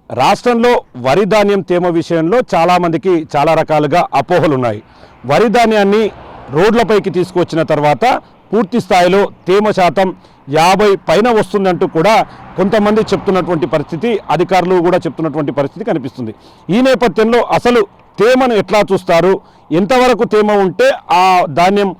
రాష్ట్రంలో వరి ధాన్యం తేమ విషయంలో చాలామందికి చాలా రకాలుగా అపోహలు ఉన్నాయి. వరి ధాన్యాన్ని రోడ్లపైకి తీసుకొచ్చిన తర్వాత పూర్తి స్థాయిలో తేమ శాతం 50 పైన వస్తుందంటూ కూడా కొంతమంది చెప్తున్నటువంటి పరిస్థితి, అధికారులు కూడా చెప్తున్నటువంటి పరిస్థితి కనిపిస్తుంది. ఈ నేపథ్యంలో అసలు తేమను ఎట్లా చూస్తారు, ఎంతవరకు తేమ ఉంటే ఆ ధాన్యం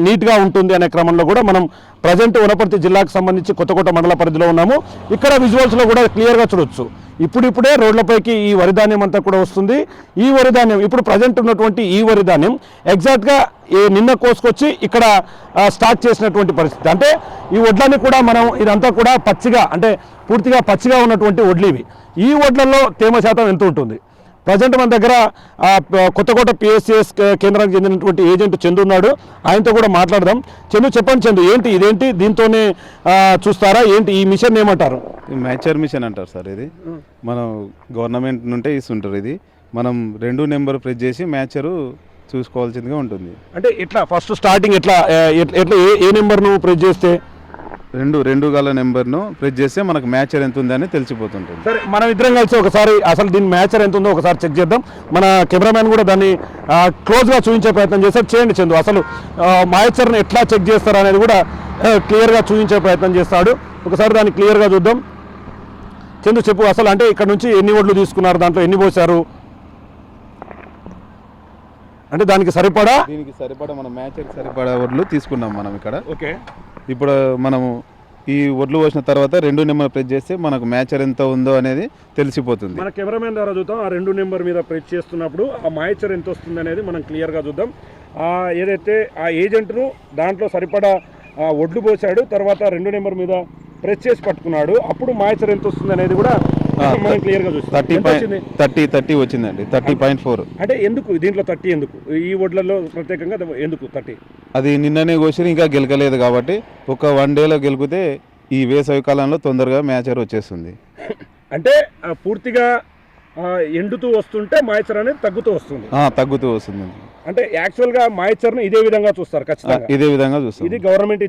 నీట్గా ఉంటుంది అనే క్రమంలో కూడా మనం ప్రజెంట్ వనపర్తి జిల్లాకు సంబంధించి కొత్తకోట మండల పరిధిలో ఉన్నాము. ఇక్కడ విజువల్స్లో కూడా క్లియర్గా చూడొచ్చు. ఇప్పుడిప్పుడే రోడ్లపైకి ఈ వరి ధాన్యం అంతా కూడా వస్తుంది. ఈ వరి ధాన్యం ఇప్పుడు ప్రజెంట్ ఉన్నటువంటి ఈ వరి ధాన్యం ఎగ్జాక్ట్గా నిన్న కోసుకొచ్చి ఇక్కడ స్టార్ట్ చేసినటువంటి పరిస్థితి. అంటే ఈ వడ్లన్నీ కూడా మనం ఇదంతా కూడా పచ్చిగా, అంటే పూర్తిగా పచ్చిగా ఉన్నటువంటి వడ్లు ఇవి. ఈ వడ్లలో తేమ శాతం ఎంత ఉంటుంది? ప్రజెంట్ మన దగ్గర కొత్తకోట పిఎస్సిఎస్ కేంద్రానికి చెందినటువంటి ఏజెంట్ చందు ఉన్నాడు. ఆయనతో కూడా మాట్లాడదాం. చందు, చెప్పండి చందు, ఏంటి ఇదేంటి, దీంతోనే చూస్తారా ఏంటి? ఈ మిషన్ ఏమంటారు? మ్యాచర్ మిషన్ అంటారు సార్. ఇది మనం గవర్నమెంట్ నుండే ఇస్తుంటారు. ఇది మనం 2 నెంబర్ ప్రెస్ చేసి మ్యాచరు చూసుకోవాల్సిందిగా ఉంటుంది. అంటే ఎట్లా ఫస్ట్ స్టార్టింగ్ ఎట్లా ఏ నెంబర్ను ప్రెస్ చేస్తే? రెండు గల నెంబర్ను ప్రెస్ చేస్తే మనకు మ్యాచర్ ఎంత ఉందని తెలిసిపోతుంటుంది. సరే, మనం ఇద్దరం కలిసి ఒకసారి అసలు దీని మ్యాచర్ ఎంత ఉందో ఒకసారి చెక్ చేద్దాం. మన కెమెరామ్యాన్ కూడా దాన్ని క్లోజ్గా చూపించే ప్రయత్నం చేస్తారు. చేయండి చందు, అసలు మ్యాచర్ని ఎట్లా చెక్ చేస్తారు అనేది కూడా క్లియర్గా చూపించే ప్రయత్నం చేస్తాడు. ఒకసారి దాన్ని క్లియర్గా చూద్దాం. చందు చెప్పు, అసలు అంటే ఇక్కడ నుంచి ఎన్ని వడ్లు తీసుకున్నారు, దాంట్లో ఎన్ని పోసారు, అంటే దీనికి సరిపడా మనం మ్యాచర్కి సరిపడా వడ్లు తీసుకున్నాం మనం ఇక్కడ. ఓకే, ఇప్పుడు మనము ఈ వడ్లు పోసిన తర్వాత 2 నెంబర్ ప్రెస్ చేస్తే మనకు మ్యాచర్ ఎంత ఉందో అనేది తెలిసిపోతుంది. మన కెమెరామెన్ ద్వారా చూద్దాం. ఆ 2 నెంబర్ మీద ప్రెస్ చేస్తున్నప్పుడు ఆ మ్యాచర్ ఎంత వస్తుంది అనేది మనం క్లియర్గా చూద్దాం. ఏదైతే ఆ ఏజెంట్ను దాంట్లో సరిపడా వడ్లు పోసాడు, తర్వాత 2 నెంబర్ మీద ప్రెస్ చేసి పట్టుకున్నాడు, అప్పుడు మ్యాచర్ ఎంత వస్తుంది అనేది కూడా మనం క్లియర్గా చూస్తాం. 30 వచ్చిందండి. 30.4. అంటే ఎందుకు దీంట్లో 30 ఎందుకు? ఈ వడ్లలో ప్రత్యేకంగా ఎందుకు 30? అది నిన్ననే కోసి ఇంకా గెలకలేదు కాబట్టి ఒక 1 డేలో గెలికితే ఈ వేసవి కాలంలో తొందరగా మ్యాచర్ వచ్చేస్తుంది. అంటే పూర్తిగా ఎండుతూ వస్తుంటే మాయిచర్ అనేది తగ్గుతూ వస్తుంది. అంటే యాక్చువల్గా మాయిచర్ను ఇదే విధంగా చూస్తారు ఖచ్చితంగా. ఇదే విధంగా చూస్తారు. ఇది గవర్నమెంట్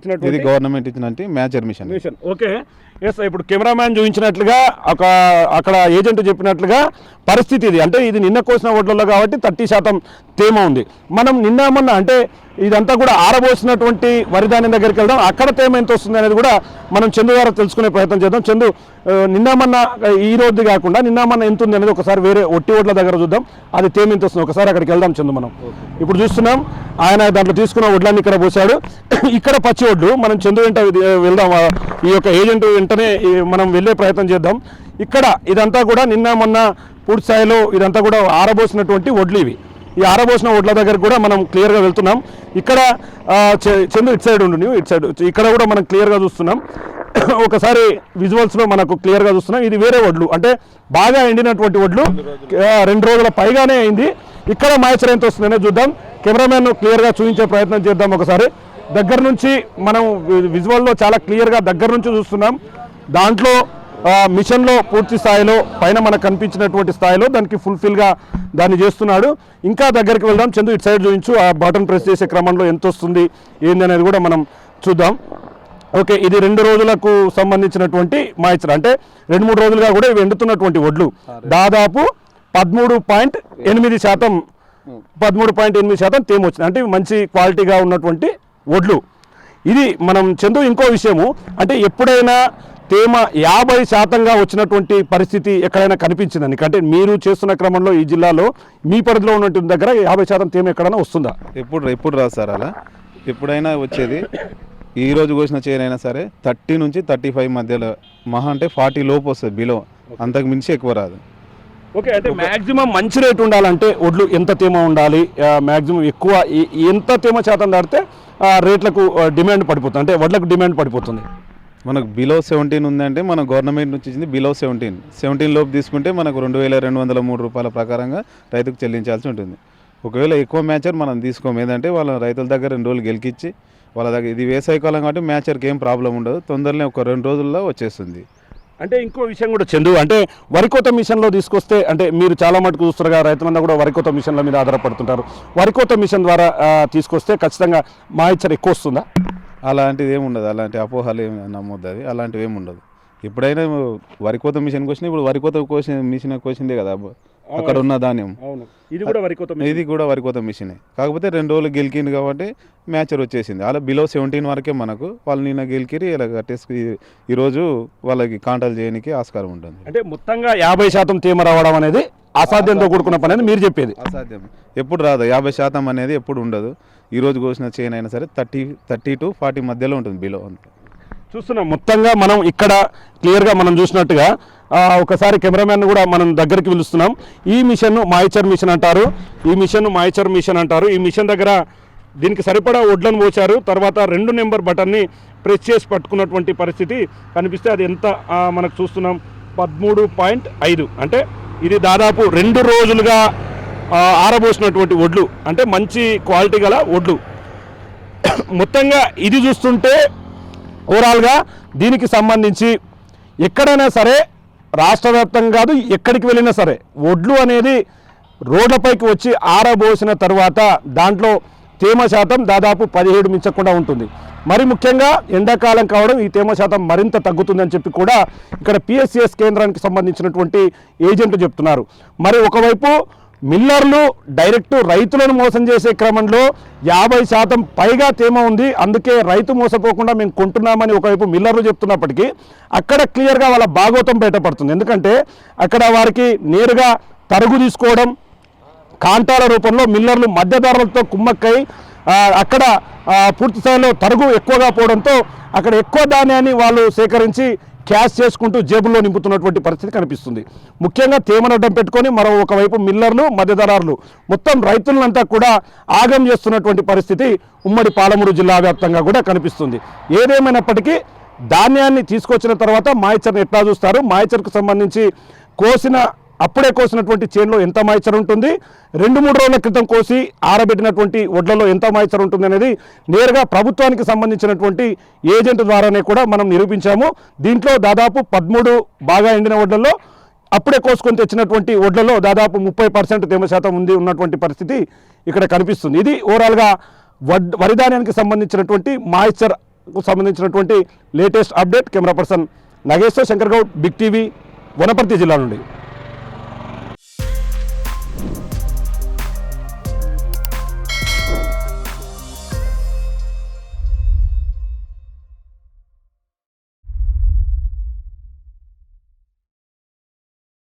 ఇచ్చినట్టు మ్యాచర్ మిషన్. Okay, yes. ఇప్పుడు కెమెరామ్యాన్ చూపించినట్లుగా అక్కడ ఏజెంట్ చెప్పినట్లుగా పరిస్థితి ఇది. అంటే ఇది నిన్న కోసిన వడ్లలో కాబట్టి 30% తేమ ఉంది. మనం నిన్న మొన్న అంటే ఇదంతా కూడా ఆరబోసినటువంటి వరి ధాన్యం దగ్గరికి వెళ్దాం. అక్కడ తేమ ఎంత వస్తుంది అనేది కూడా మనం చందు ద్వారా తెలుసుకునే ప్రయత్నం చేద్దాం. చందు, నిన్న మొన్న ఈ రోజు కాకుండా నిన్న మొన్న ఎంత ఉంది అనేది ఒకసారి వేరే ఒట్టి వడ్ల దగ్గర చూద్దాం. అది తేమ ఎంత వస్తుంది ఒకసారి అక్కడికి వెళ్దాం చందు. మనం ఇప్పుడు చూస్తున్నాం ఆయన దాంట్లో తీసుకున్న వడ్లన్నీ ఇక్కడ పోసాడు. ఇక్కడ పచ్చి వడ్లు. మనం చందు వెంట వెళ్దాం. ఈ యొక్క ఏజెంట్ వెంటనే మనం వెళ్ళే ప్రయత్నం చేద్దాం. ఇక్కడ ఇదంతా కూడా నిన్న మొన్న పూర్తి స్థాయిలో ఇదంతా కూడా ఆరబోసినటువంటి వడ్లు ఇవి. ఈ ఆరబోసిన వడ్ల దగ్గర కూడా మనం క్లియర్గా వెళ్తున్నాం. ఇక్కడ చందు ఇటు సైడ్ ఉండు, ఇటు సైడ్ ఇక్కడ కూడా మనం క్లియర్గా చూస్తున్నాం. ఒకసారి విజువల్స్లో మనకు క్లియర్గా చూస్తున్నాం. ఇది వేరే వడ్లు, అంటే బాగా ఎండినటువంటి వడ్లు. 2 రోజుల పైగానే అయింది. ఇక్కడ మాయిచర్ ఎంత వస్తుందనే చూద్దాం. కెమెరామెన్ క్లియర్గా చూపించే ప్రయత్నం చేద్దాం. ఒకసారి దగ్గర నుంచి మనం విజువల్లో చాలా క్లియర్గా దగ్గర నుంచి చూస్తున్నాం. దాంట్లో మిషన్లో పూర్తి స్థాయిలో పైన మనకు కనిపించినటువంటి స్థాయిలో దానికి ఫుల్ఫిల్గా దాన్ని చేస్తున్నాడు. ఇంకా దగ్గరికి వెళ్దాం. చందు ఇటు సైడ్ చూపించు. ఆ బటన్ ప్రెస్ చేసే క్రమంలో ఎంత వస్తుంది ఏంది అనేది కూడా మనం చూద్దాం. ఓకే, ఇది 2 రోజులకు సంబంధించినటువంటి మాయిచర్. అంటే 2-3 రోజులుగా కూడా ఇవి ఎండుతున్నటువంటి వడ్లు. దాదాపు 13.8% తేమ వచ్చింది. అంటే మంచి క్వాలిటీగా ఉన్నటువంటి వడ్లు ఇది. మనం చందు ఇంకో విషయము, అంటే ఎప్పుడైనా తేమ 50% వచ్చినటువంటి పరిస్థితి ఎక్కడైనా కనిపించిందని? అంటే మీరు చేస్తున్న క్రమంలో ఈ జిల్లాలో మీ పరిధిలో ఉన్నటువంటి దగ్గర 50% తేమ ఎక్కడైనా వస్తుందా? ఎప్పుడు రాదు సార్. అలా ఎప్పుడైనా వచ్చేది. ఈ రోజు కోసిన చేనైనా సరే 30 నుంచి 35 మధ్యలో, మహా అంటే 40 లోపు వస్తుంది. బిలో, అంతకు మించి ఎక్కువ రాదు. ఓకే, అంటే మ్యాక్సిమం మంచి రేటు ఉండాలంటే వడ్లు ఎంత తేమ ఉండాలి? మ్యాక్సిమం ఎక్కువ ఎంత తేమ శాతం దాటితే రేట్లకు డిమాండ్ పడిపోతుంది, అంటే వడ్లకు డిమాండ్ పడిపోతుంది? మనకు బిలో 17 ఉందంటే మన గవర్నమెంట్ నుంచి ఇచ్చింది బిలో 17 లోపు తీసుకుంటే మనకు 2203 రూపాయల ప్రకారంగా రైతుకు చెల్లించాల్సి ఉంటుంది. ఒకవేళ ఎక్కువ మ్యాచర్ మనం తీసుకోము. ఏంటంటే వాళ్ళ రైతుల దగ్గర 2 రోజులు గెలికిచ్చి వాళ్ళ దగ్గర, ఇది వేసవి కాలం కాబట్టి మ్యాచర్కి ఏం ప్రాబ్లం ఉండదు. తొందరనే ఒక 2 రోజుల్లో వచ్చేస్తుంది. అంటే ఇంకో విషయం కూడా చందు, అంటే వరికోత మిషన్లో తీసుకొస్తే, అంటే మీరు చాలా మటుకు చూస్తారు కదా, రైతులందరూ కూడా వరికోత మిషన్ల మీద ఆధారపడుతుంటారు. వరికోత మిషన్ ద్వారా తీసుకొస్తే ఖచ్చితంగా మాయిచర్ ఎక్కువ వస్తుందా? అలాంటిది ఏమి ఉండదు. అలాంటి అపోహలు ఏమి నమ్మొద్దు. అది అలాంటివి ఏమి ఉండదు. ఎప్పుడైనా వరి కోత మిషన్ కోసిన ఇప్పుడు వరి కోత మిషన్ కోసిందే కదా అక్కడ ఉన్న ధాన్యం. అవును, ఇది కూడా వరి కోత ఇది కూడా వరి కోత మిషనే. కాకపోతే 2 రోజులు గెలికింది కాబట్టి మ్యాచర్ వచ్చేసింది. అలా బిలో 17 వరకే మనకు వాళ్ళు నిన్న గెలికిరి ఇలా కట్టేసి ఈరోజు వాళ్ళకి కాంటాలు చేయడానికి ఆస్కారం ఉంటుంది. అంటే మొత్తంగా 50% తేమ రావడం అనేది అసాధ్యంతో కూడుకున్న పని అని మీరు చెప్పేది. అసాధ్యం, ఎప్పుడు రాదు. 50% అనేది ఎప్పుడు ఉండదు. ఈరోజు కోసిన చేను అయినా సరే 30 to 40 మధ్యలో ఉంటుంది బిలో అంతే. చూస్తున్నాం మొత్తంగా మనం ఇక్కడ క్లియర్గా మనం చూసినట్టుగా ఒకసారి కెమెరామ్యాన్ కూడా మనం దగ్గరికి పిలుస్తున్నాం. ఈ మిషన్ మాయిచర్ మిషన్ అంటారు, ఈ మిషన్ మాయిచర్ మిషన్ అంటారు. ఈ మిషన్ దగ్గర దీనికి సరిపడా వడ్లను పోశారు. తర్వాత 2 నెంబర్ బటన్ని ప్రెస్ చేసి పట్టుకున్నటువంటి పరిస్థితి కనిపిస్తే అది ఎంత మనకు చూస్తున్నాం 13.5. అంటే ఇది దాదాపు 2 రోజులుగా ఆరబోసినటువంటి వడ్లు, అంటే మంచి క్వాలిటీ గల వడ్లు. మొత్తంగా ఇది చూస్తుంటే ఓవరాల్గా దీనికి సంబంధించి ఎక్కడైనా సరే రాష్ట్ర వ్యాప్తంగా కాదు ఎక్కడికి వెళ్ళినా సరే వడ్లు అనేది రోడ్లపైకి వచ్చి ఆరబోసిన తర్వాత దాంట్లో తేమ శాతం దాదాపు 17 మించకుండా ఉంటుంది. మరి ముఖ్యంగా ఎండాకాలం కావడం ఈ తేమ శాతం మరింత తగ్గుతుందని చెప్పి కూడా ఇక్కడ పిఎస్సిఎస్ కేంద్రానికి సంబంధించినటువంటి ఏజెంట్లు చెప్తున్నారు. మరి ఒకవైపు మిల్లర్లు డైరెక్ట్ రైతులను మోసం చేసే క్రమంలో 50% పైగా తేమ ఉంది, అందుకే రైతు మోసపోకుండా మేము కొంటున్నామని ఒకవైపు మిల్లర్లు చెప్తున్నప్పటికీ అక్కడ క్లియర్గా వాళ్ళ భాగోతం బయటపడుతుంది. ఎందుకంటే అక్కడ వారికి నేరుగా తరుగు తీసుకోవడం, కాంటాల రూపంలో మిల్లర్లు మధ్యధరలతో కుమ్మక్కై అక్కడ పూర్తి స్థాయిలో తరుగు ఎక్కువగా పోవడంతో అక్కడ ఎక్కువ ధాన్యాన్ని వాళ్ళు సేకరించి క్యాష్ చేసుకుంటూ జేబుల్లో నింపుతున్నటువంటి పరిస్థితి కనిపిస్తుంది. ముఖ్యంగా తేమను అడ్డం పెట్టుకొని మరో ఒకవైపు మిల్లర్లు మధ్యధరారులు మొత్తం రైతులంతా కూడా ఆగం చేస్తున్నటువంటి పరిస్థితి ఉమ్మడి పాలమూరు జిల్లా వ్యాప్తంగా కూడా కనిపిస్తుంది. ఏదేమైనప్పటికీ ధాన్యాన్ని తీసుకొచ్చిన తర్వాత మాయిచర్ని ఎట్లా చూస్తారు, మాయిచర్కు సంబంధించి అప్పుడే కోసినటువంటి చేనులో ఎంత మాయిచర్ ఉంటుంది, 2-3 రోజుల క్రితం కోసి ఆరబెట్టినటువంటి వడ్లలో ఎంత మాయిచర్ ఉంటుంది అనేది నేరుగా ప్రభుత్వానికి సంబంధించినటువంటి ఏజెంట్ ద్వారానే కూడా మనం నిరూపించాము. దీంట్లో దాదాపు 13 బాగా ఎండిన వడ్లలో అప్పుడే కోసుకొని తెచ్చినటువంటి వడ్లలో దాదాపు 30% తేమ శాతం ఉన్నటువంటి పరిస్థితి ఇక్కడ కనిపిస్తుంది. ఇది ఓవరాల్గా వరి ధాన్యానికి సంబంధించినటువంటి మాయిచర్కు సంబంధించినటువంటి latest update. Camera person Nageshwar, Shankar Goud, Big TV, Wanaparthy జిల్లా నుండి.